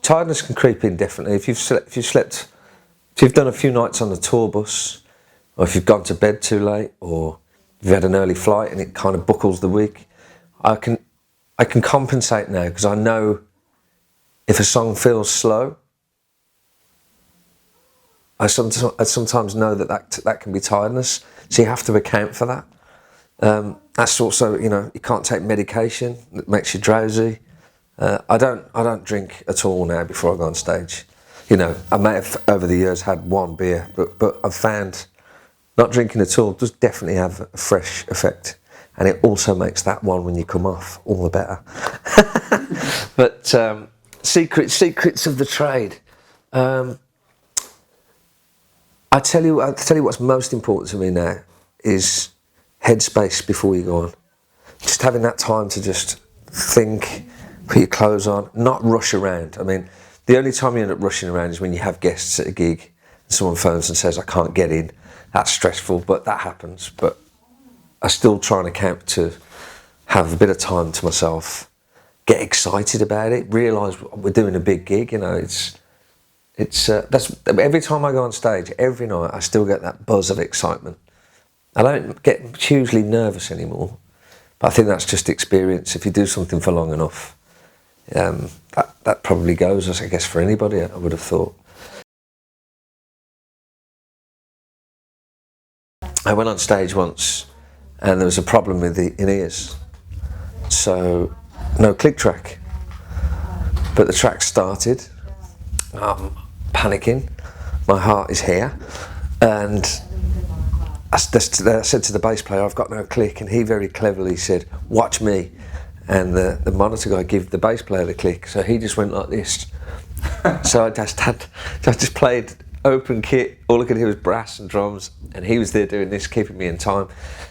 tiredness can creep in definitely. If you've done a few nights on the tour bus, or if you've gone to bed too late, or you've had an early flight and it kind of buckles the week, I can compensate now, because I know if a song feels slow, I sometimes know that can be tiredness, so you have to account for that. That's also, you can't take medication that makes you drowsy. I don't drink at all now before I go on stage. I may have over the years had one beer, but I've found not drinking at all does definitely have a fresh effect, and it also makes that one when you come off all the better. But secrets of the trade. I tell you what's most important to me now is headspace before you go on. Just having that time to just think, put your clothes on, not rush around. I mean, the only time you end up rushing around is when you have guests at a gig and someone phones and says, I can't get in. That's stressful, but that happens. But I still try and account to have a bit of time to myself, get excited about it, realise we're doing a big gig. That's every time I go on stage, every night, I still get that buzz of excitement. I don't get hugely nervous anymore, but I think that's just experience. If you do something for long enough, that probably goes, I guess, for anybody, I would have thought. I went on stage once and there was a problem with the in-ears, so no click track, but the track started. I'm panicking, my heart is here, and I said to the bass player, I've got no click, and he very cleverly said, watch me, and the monitor guy gave the bass player the click, so he just went like this. So I just played open kit, all I could hear was brass and drums, and he was there doing this, keeping me in time,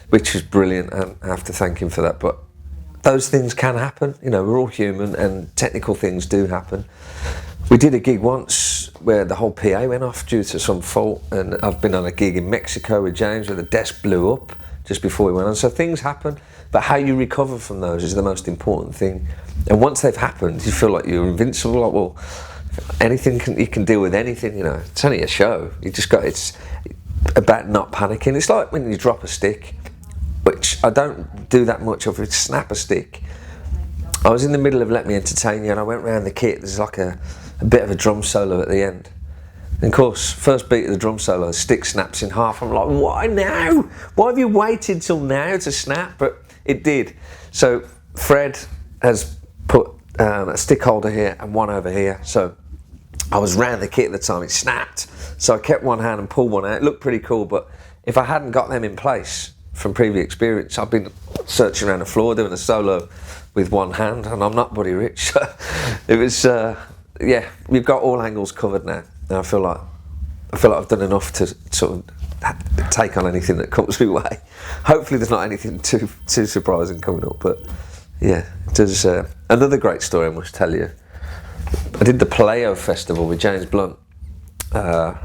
which was brilliant, and I have to thank him for that. But those things can happen, we're all human, and technical things do happen. We did a gig once where the whole PA went off due to some fault, and I've been on a gig in Mexico with James where the desk blew up just before we went on. So things happen, but how you recover from those is the most important thing. And once they've happened, you feel like you're invincible. Like, well, you can deal with anything. It's only a show. It's about not panicking. It's like when you drop a stick, which I don't do that much of. It's snap a stick. I was in the middle of Let Me Entertain You, and I went round the kit. There's like a bit of a drum solo at the end. And of course, first beat of the drum solo, the stick snaps in half. I'm like, why now? Why have you waited till now to snap? But it did. So Fred has put a stick holder here and one over here. So I was round the kit at the time, it snapped. So I kept one hand and pulled one out. It looked pretty cool, but if I hadn't got them in place from previous experience, I've been searching around the floor doing a solo with one hand, and I'm not Buddy Rich. It was, we've got all angles covered now. And I feel like I've done enough to sort of take on anything that comes my way. Hopefully there's not anything too surprising coming up, but yeah, there's another great story I must tell you. I did the Paleo Festival with James Blunt a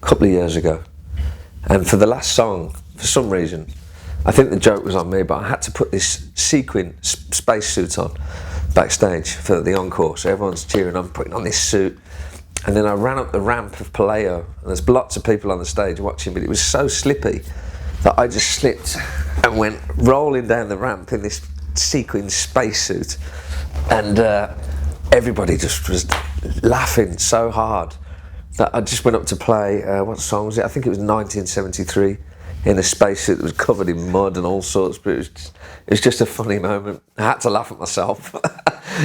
couple of years ago, and for the last song, for some reason, I think the joke was on me, but I had to put this sequin spacesuit on backstage for the encore, so everyone's cheering, I'm putting on this suit, and then I ran up the ramp of Paleo, and there's lots of people on the stage watching, but it was so slippy that I just slipped and went rolling down the ramp in this sequin spacesuit, and everybody just was laughing so hard that I just went up to play, what song was it? I think it was 1973, in a spacesuit that was covered in mud and all sorts, but it was just a funny moment. I had to laugh at myself.